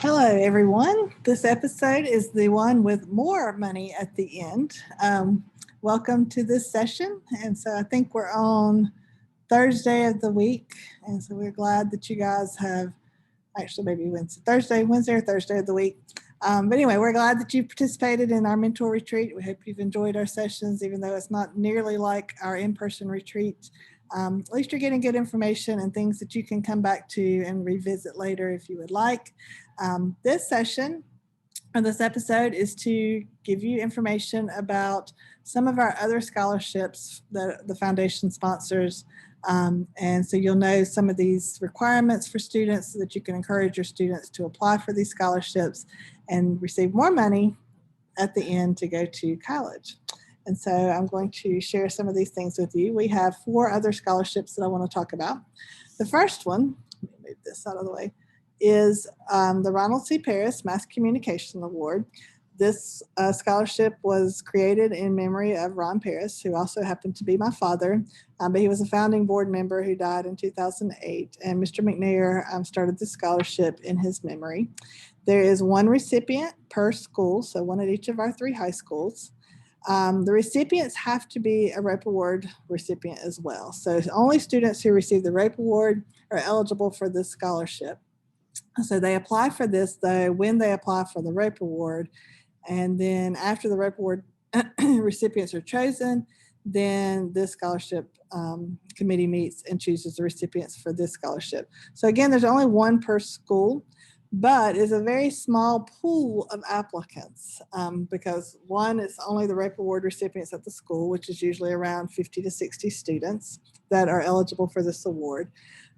Hello, everyone. This episode is the one with more money at the end. Welcome to this session. And so I think we're on Thursday of the week. And so we're glad that you guys have actually maybe Wednesday or Thursday of the week. But anyway, we're glad that you participated in our mentor retreat. We hope you've enjoyed our sessions, even though it's not nearly like our in-person retreat. At least you're getting good information and things that you can come back to and revisit later if you would like. This session or this episode is to give you information about some of our other scholarships that the foundation sponsors. And so you'll know some of these requirements for students so that you can encourage your students to apply for these scholarships and receive more money at the end to go to college. And so I'm going to share some of these things with you. We have 4 other scholarships that I want to talk about. The first one, let me move this out of the way, is the Ronald C. Paris Mass Communication Award. This scholarship was created in memory of Ron Paris, who also happened to be my father, but he was a founding board member who died in 2008. And Mr. McNair started the scholarship in his memory. There is 1 recipient per school, so 1 at each of our 3 high schools. The recipients have to be a Rope Award recipient as well. So only students who receive the Rope Award are eligible for this scholarship. So they apply for this, though, when they apply for the Rope Award. And then after the Rope Award recipients are chosen, then this scholarship committee meets and chooses the recipients for this scholarship. So again, there's only 1 per school, but it's a very small pool of applicants because 1 is only the Rope Award recipients at the school, which is usually around 50 to 60 students that are eligible for this award.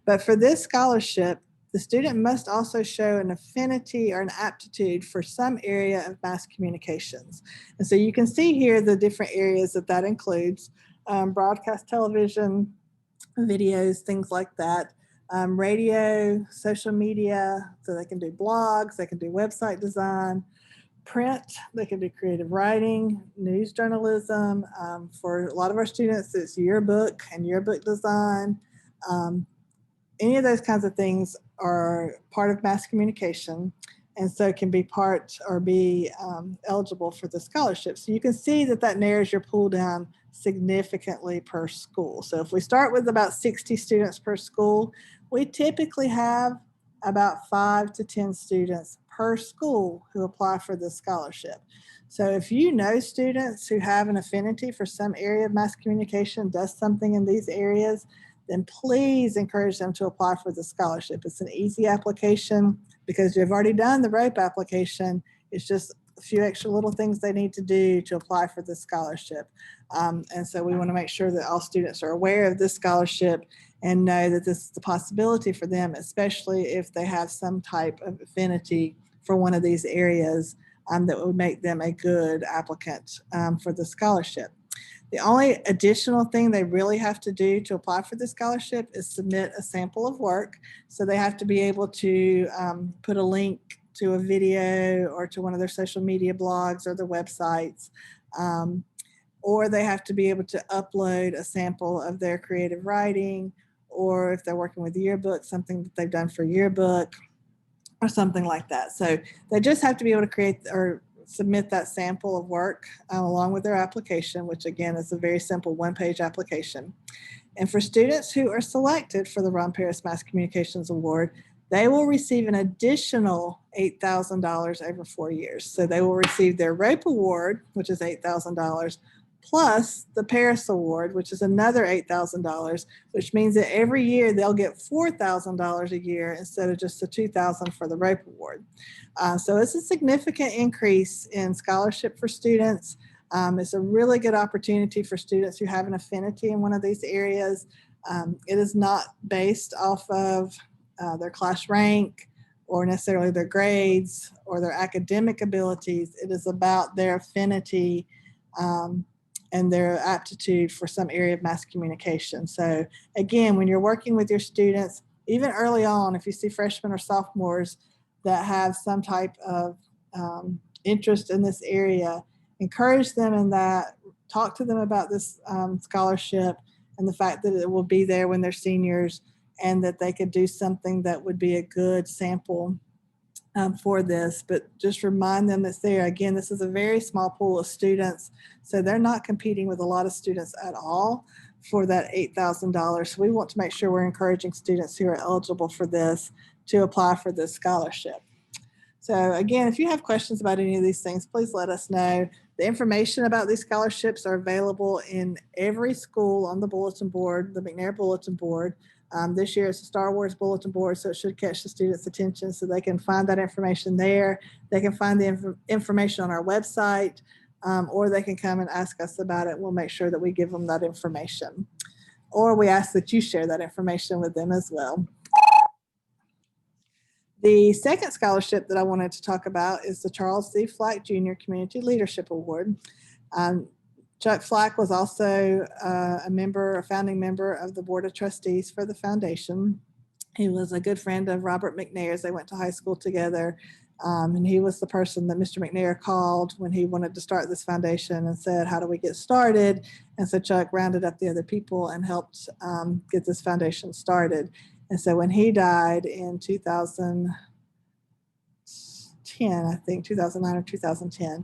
But for this scholarship, the student must also show an affinity or an aptitude for some area of mass communications. And so you can see here the different areas that includes: broadcast television, videos, things like that. Radio, social media, so they can do blogs, they can do website design, print, they can do creative writing, news journalism. For a lot of our students, it's yearbook and yearbook design. Any of those kinds of things are part of mass communication, and so can be part or be eligible for the scholarship. So you can see that narrows your pool down significantly per school. So if we start with about 60 students per school, we typically have about 5 to 10 students per school who apply for this scholarship. So if you know students who have an affinity for some area of mass communication, does something in these areas, then please encourage them to apply for the scholarship. It's an easy application because you've already done the ROPE application. It's just a few extra little things they need to do to apply for the scholarship. And so we want to make sure that all students are aware of this scholarship and know that this is a possibility for them, especially if they have some type of affinity for one of these areas that would make them a good applicant for the scholarship. The only additional thing they really have to do to apply for the scholarship is submit a sample of work. So they have to be able to put a link to a video or to one of their social media blogs or their websites, or they have to be able to upload a sample of their creative writing, or if they're working with the yearbook, something that they've done for yearbook or something like that. So they just have to be able to create or submit that sample of work along with their application, which again is a very simple 1-page application. And for students who are selected for the Ron Paris Mass Communications Award, they will receive an additional $8,000 over 4 years. So they will receive their ROPE Award, which is $8,000, plus the Paris Award, which is another $8,000, which means that every year they'll get $4,000 a year instead of just the $2,000 for the ROPE Award. So it's a significant increase in scholarship for students. It's a really good opportunity for students who have an affinity in one of these areas. It is not based off of their class rank or necessarily their grades or their academic abilities. It is about their affinity and their aptitude for some area of mass communication. So again, when you're working with your students, even early on, if you see freshmen or sophomores that have some type of interest in this area, encourage them in that, talk to them about this scholarship and the fact that it will be there when they're seniors and that they could do something that would be a good sample for this, but just remind them that's there. Again, this is a very small pool of students, so they're not competing with a lot of students at all for that $8,000. So we want to make sure we're encouraging students who are eligible for this to apply for this scholarship. So again, if you have questions about any of these things, please let us know. The information about these scholarships are available in every school on the bulletin board, the McNair bulletin board. This year it's a Star Wars bulletin board, so it should catch the students' attention so they can find that information there. They can find the information on our website, or they can come and ask us about it. We'll make sure that we give them that information. Or we ask that you share that information with them as well. The second scholarship that I wanted to talk about is the Charles C. Flack Jr. Community Leadership Award. Chuck Flack was also a founding member of the Board of Trustees for the foundation. He was a good friend of Robert McNair's. They went to high school together. And he was the person that Mr. McNair called when he wanted to start this foundation and said, how do we get started? And so Chuck rounded up the other people and helped get this foundation started. And so when he died in 2010, I think 2009 or 2010,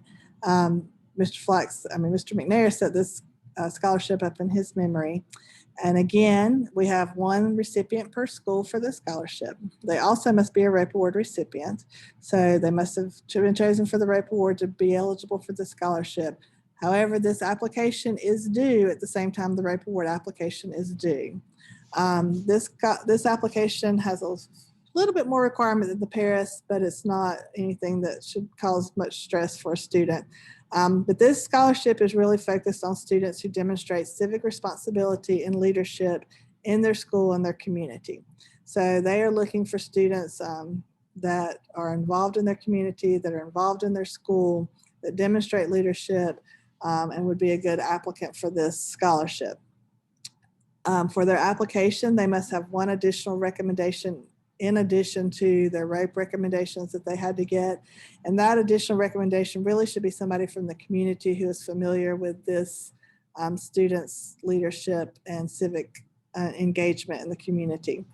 Mr. McNair set this scholarship up in his memory. And again, we have one recipient per school for the scholarship. They also must be a Rope Award recipient. So they must have been chosen for the Rope Award to be eligible for the scholarship. However, this application is due at the same time the Rope Award application is due. This application has a little bit more requirement than the Paris, but it's not anything that should cause much stress for a student. But this scholarship is really focused on students who demonstrate civic responsibility and leadership in their school and their community. So they are looking for students that are involved in their community, that are involved in their school, that demonstrate leadership, and would be a good applicant for this scholarship. For their application, they must have one additional recommendation in addition to their ROPE recommendations that they had to get. And that additional recommendation really should be somebody from the community who is familiar with this students' leadership and civic engagement in the community.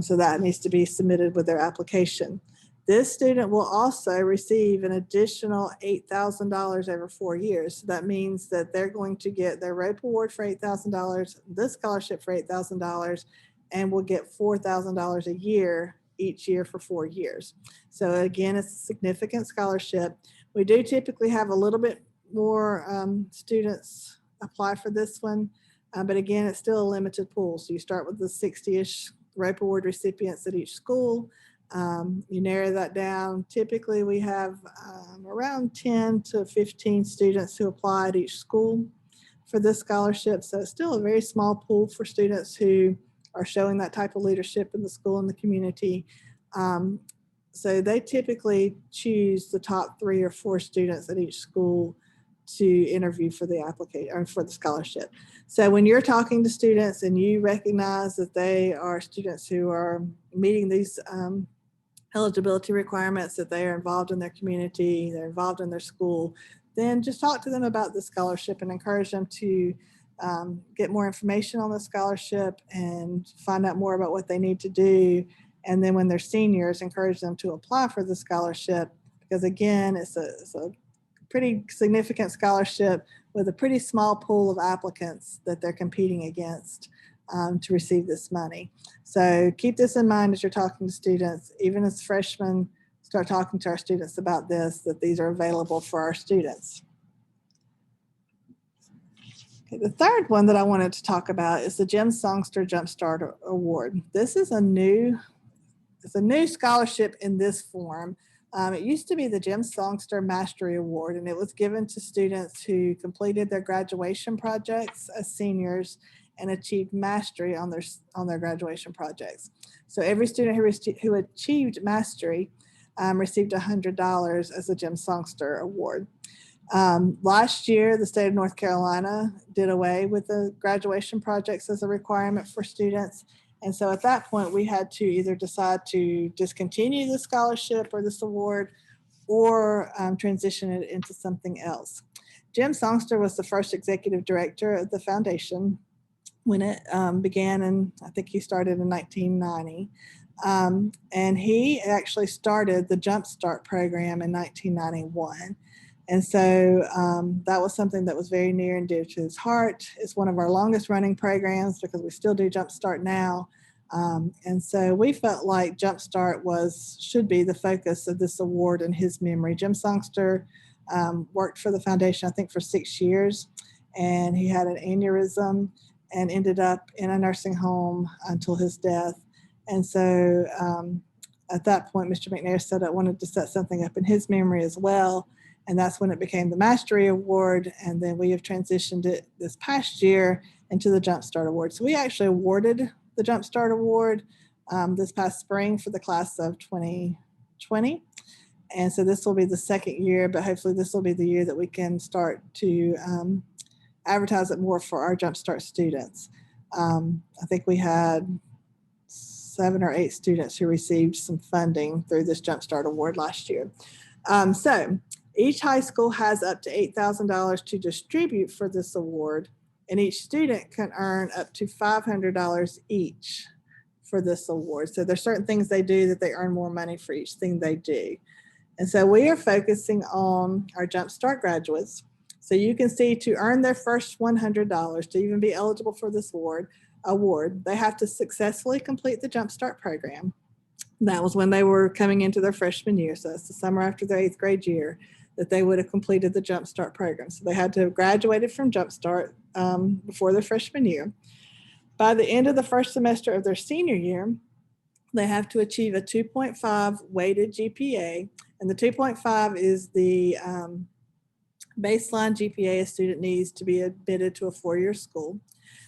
So that needs to be submitted with their application. This student will also receive an additional $8,000 over 4 years. So that means that they're going to get their ROPE award for $8,000, this scholarship for $8,000, and will get $4,000 a year each year for 4 years. So again, it's a significant scholarship. We do typically have a little bit more students apply for this one, but again, it's still a limited pool. So you start with the 60-ish ROPE award recipients at each school. You narrow that down. Typically, we have around 10 to 15 students who apply at each school for this scholarship. So it's still a very small pool for students who are showing that type of leadership in the school and the community. So they typically choose the top 3 or 4 students at each school to interview for the application or for the scholarship. So when you're talking to students and you recognize that they are students who are meeting these eligibility requirements, that they are involved in their community, they're involved in their school, then just talk to them about the scholarship and encourage them to get more information on the scholarship and find out more about what they need to do. And then when they're seniors, encourage them to apply for the scholarship, because again, it's a pretty significant scholarship with a pretty small pool of applicants that they're competing against to receive this money. So keep this in mind as you're talking to students. Even as freshmen, start talking to our students about this, that these are available for our students. Okay, the third one that I wanted to talk about is the Jim Songster Jumpstart Award. This is a new scholarship in this form. It used to be the Jim Songster Mastery Award, and it was given to students who completed their graduation projects as seniors and achieved mastery on their graduation projects. So every student who achieved mastery received $100 as the Jim Songster Award. Last year, the state of North Carolina did away with the graduation projects as a requirement for students. And so at that point, we had to either decide to discontinue the scholarship or this award, or transition it into something else. Jim Songster was the first executive director of the foundation when it began, and I think he started in 1990. And he actually started the Jump Start program in 1991. And so that was something that was very near and dear to his heart. It's one of our longest running programs because we still do Jump Start now. And so we felt like Jump Start should be the focus of this award in his memory. Jim Songster worked for the foundation, I think, for 6 years, and he had an aneurysm and ended up in a nursing home until his death. And so at that point, Mr. McNair said I wanted to set something up in his memory as well. And that's when it became the Mastery Award. And then we have transitioned it this past year into the Jump Start Award. So we actually awarded the Jump Start Award this past spring for the class of 2020. And so this will be the second year, but hopefully this will be the year that we can start to advertise it more for our Jump Start students. I think we had 7 or 8 students who received some funding through this Jump Start Award last year. So each high school has up to $8,000 to distribute for this award, and each student can earn up to $500 each for this award. So there's certain things they do that they earn more money for each thing they do. And so we are focusing on our Jump Start graduates. So you can see to earn their first $100, to even be eligible for this award, they have to successfully complete the Jump Start program. That was when they were coming into their freshman year. So it's the summer after their 8th grade year that they would have completed the Jump Start program. So they had to have graduated from Jump Start before their freshman year. By the end of the first semester of their senior year, they have to achieve a 2.5 weighted GPA. And the 2.5 is the baseline GPA a student needs to be admitted to a 4-year school.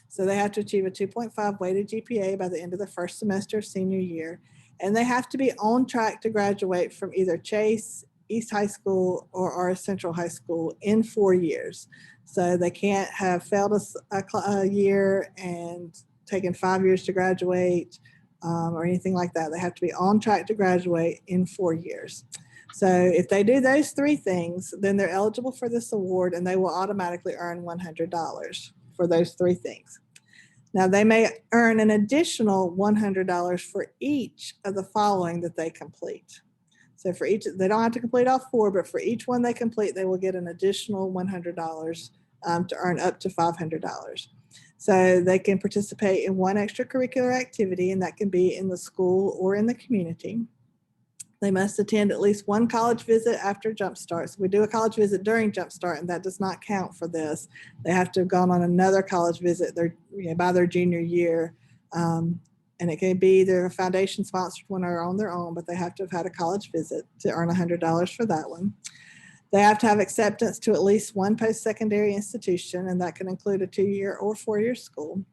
So they have to achieve a 2.5 weighted GPA by the end of the first semester of senior year. And they have to be on track to graduate from either Chase, East High School, or Orange Central High School in 4 years. So they can't have failed a year and taken 5 years to graduate or anything like that. They have to be on track to graduate in 4 years. So if they do those 3 things, then they're eligible for this award and they will automatically earn $100 for those 3 things. Now they may earn an additional $100 for each of the following that they complete. So for each, they don't have to complete all 4, but for each one they complete, they will get an additional $100 to earn up to $500. So they can participate in one extracurricular activity, and that can be in the school or in the community. They must attend at least one college visit after Jump Start. So we do a college visit during Jump Start, and that does not count for this. They have to have gone on another college visit by their junior year. And it can be either a foundation sponsored one or on their own, but they have to have had a college visit to earn $100 for that one. They have to have acceptance to at least one post-secondary institution, and that can include a 2-year or 4-year school.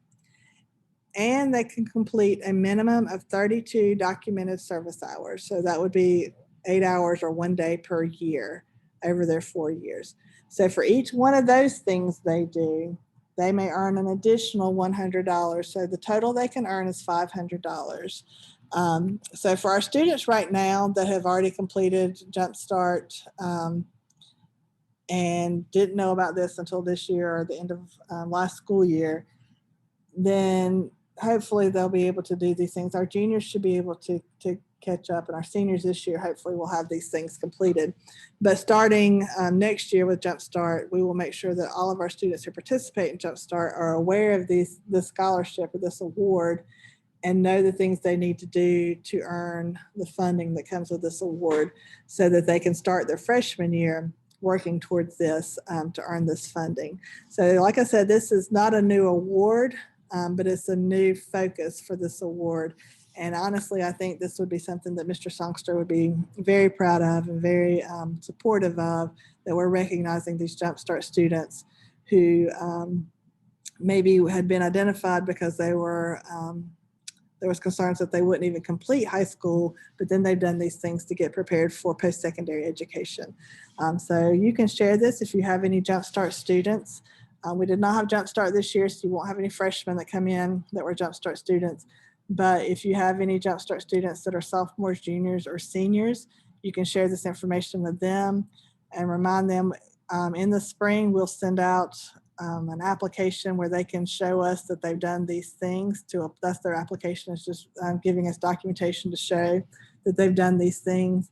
And they can complete a minimum of 32 documented service hours. So that would be 8 hours or 1 day per year over their 4 years. So for each one of those things they do, they may earn an additional $100. So the total they can earn is $500. So for our students right now that have already completed Jump Start and didn't know about this until this year or the end of last school year, then hopefully they'll be able to do these things. Our juniors should be able to catch up, and our seniors this year hopefully will have these things completed. But starting next year with Jump Start, we will make sure that all of our students who participate in Jump Start are aware of this scholarship or this award and know the things they need to do to earn the funding that comes with this award so that they can start their freshman year working towards this to earn this funding. So like I said, this is not a new award, but it's a new focus for this award. And honestly, I think this would be something that Mr. Songster would be very proud of and very supportive of, that we're recognizing these Jump Start students who maybe had been identified because they were there was concerns that they wouldn't even complete high school, but then they've done these things to get prepared for post-secondary education. So you can share this if you have any Jump Start students. We did not have Jump Start this year, so you won't have any freshmen that come in that were Jump Start students. But if you have any Jump Start students that are sophomores, juniors, or seniors, you can share this information with them and remind them in the spring, we'll send out an application where they can show us that they've done these things. That's their application, is just giving us documentation to show that they've done these things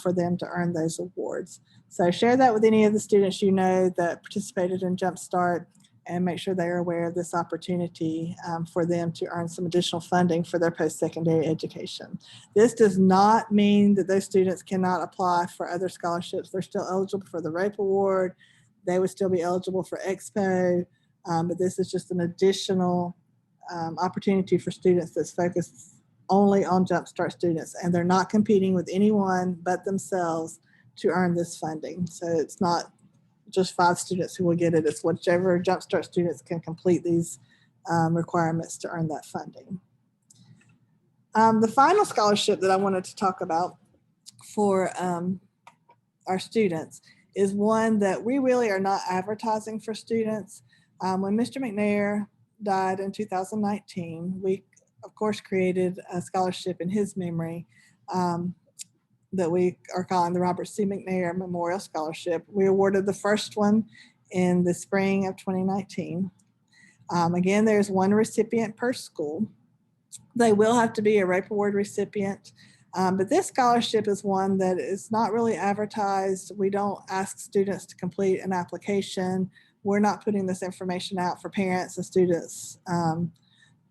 for them to earn those awards. So share that with any of the students you know that participated in Jumpstart, and make sure they're aware of this opportunity for them to earn some additional funding for their post-secondary education. This does not mean that those students cannot apply for other scholarships. They're still eligible for the RAPE Award. They would still be eligible for Expo, but this is just an additional opportunity for students that's focused only on Jumpstart students, and they're not competing with anyone but themselves to earn this funding. So it's not just 5 students who will get it. It's whichever Jumpstart students can complete these requirements to earn that funding. The final scholarship that I wanted to talk about for our students is one that we really are not advertising for students. When Mr. McNair died in 2019, we of course created a scholarship in his memory that we are calling the Robert C. McNair Memorial Scholarship. We awarded the first one in the spring of 2019. Again, there's one recipient per school. They will have to be a RAPE Award recipient, but this scholarship is one that is not really advertised. We don't ask students to complete an application. We're not putting this information out for parents and students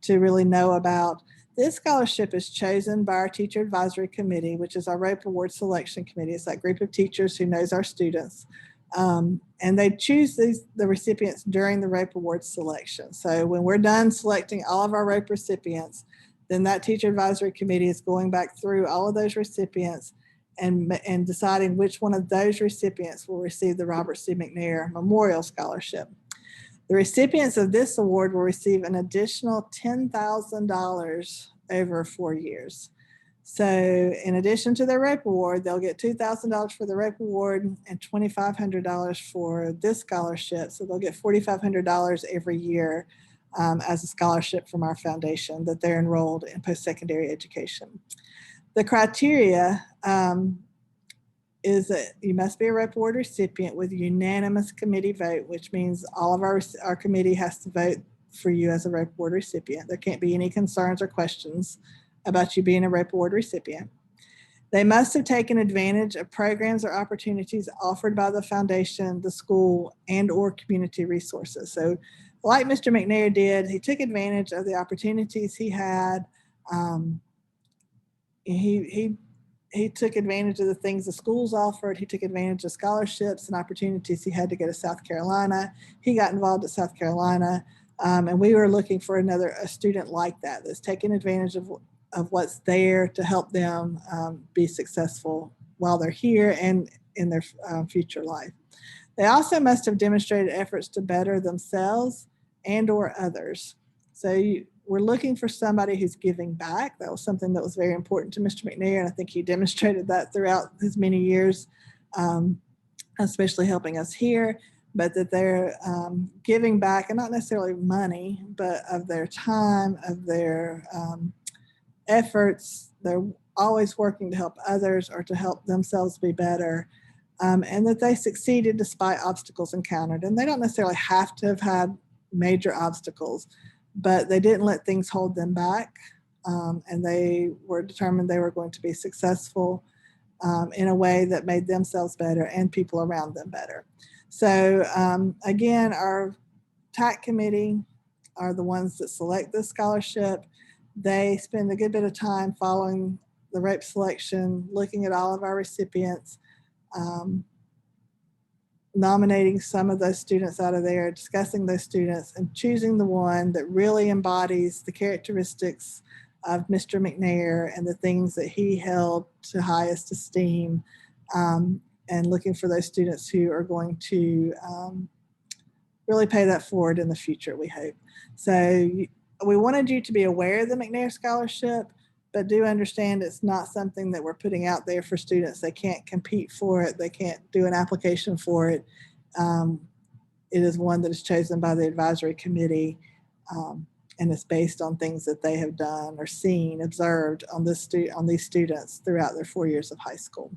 to really know about. This scholarship is chosen by our Teacher Advisory Committee, which is our RAPE Award Selection Committee. It's that group of teachers who knows our students. And they choose the recipients during the RAPE Award selection. So when we're done selecting all of our RAPE recipients, then that Teacher Advisory Committee is going back through all of those recipients and deciding which one of those recipients will receive the Robert C. McNair Memorial Scholarship. The recipients of this award will receive an additional $10,000 over 4 years. So in addition to their RAPE Award, they'll get $2,000 for the RAPE Award and $2,500 for this scholarship. So they'll get $4,500 every year as a scholarship from our foundation that they're enrolled in post-secondary education. The criteria is that you must be a RAPE Award recipient with a unanimous committee vote, which means all of our committee has to vote for you as a RAPE Award recipient. There can't be any concerns or questions about you being a RAPE Award recipient. They must have taken advantage of programs or opportunities offered by the foundation, the school, and or community resources. So like Mr. McNair did, he took advantage of the opportunities he had. He took advantage of the things the schools offered. He took advantage of scholarships and opportunities he had to go to South Carolina. He got involved at South Carolina, and we were looking for a student like that that's taking advantage of what's there to help them be successful while they're here and in their future life. They also must have demonstrated efforts to better themselves and or others. So we're looking for somebody who's giving back. That was something that was very important to Mr. McNair, and I think he demonstrated that throughout his many years, especially helping us here, but that they're giving back, and not necessarily money, but of their time, of their efforts. They're always working to help others or to help themselves be better, and that they succeeded despite obstacles encountered. And they don't necessarily have to have had major obstacles, but they didn't let things hold them back, and they were determined they were going to be successful in a way that made themselves better and people around them better. So again, our TAC committee are the ones that select this scholarship. They spend a good bit of time following the RAPE selection, looking at all of our recipients, nominating some of those students out of there, discussing those students, and choosing the one that really embodies the characteristics of Mr. McNair and the things that he held to highest esteem, and looking for those students who are going to really pay that forward in the future, we hope. So we wanted you to be aware of the McNair Scholarship, but do understand it's not something that we're putting out there for students. They can't compete for it. They can't do an application for it. It is one that is chosen by the advisory committee, and it's based on things that they have done or seen, observed on these students throughout their 4 years of high school.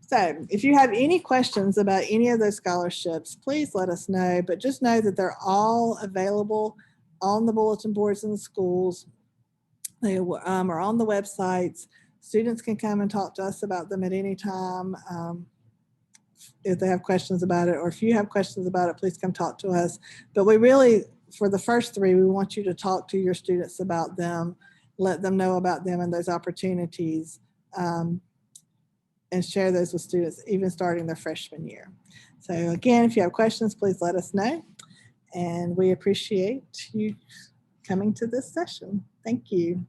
So if you have any questions about any of those scholarships, please let us know. But just know that they're all available on the bulletin boards in the schools. They are on the websites. Students can come and talk to us about them at any time if they have questions about it, or if you have questions about it, please come talk to us. But we really, for the first three, we want you to talk to your students about them, let them know about them and those opportunities. And share those with students, even starting their freshman year. So again, if you have questions, please let us know. And we appreciate you coming to this session. Thank you.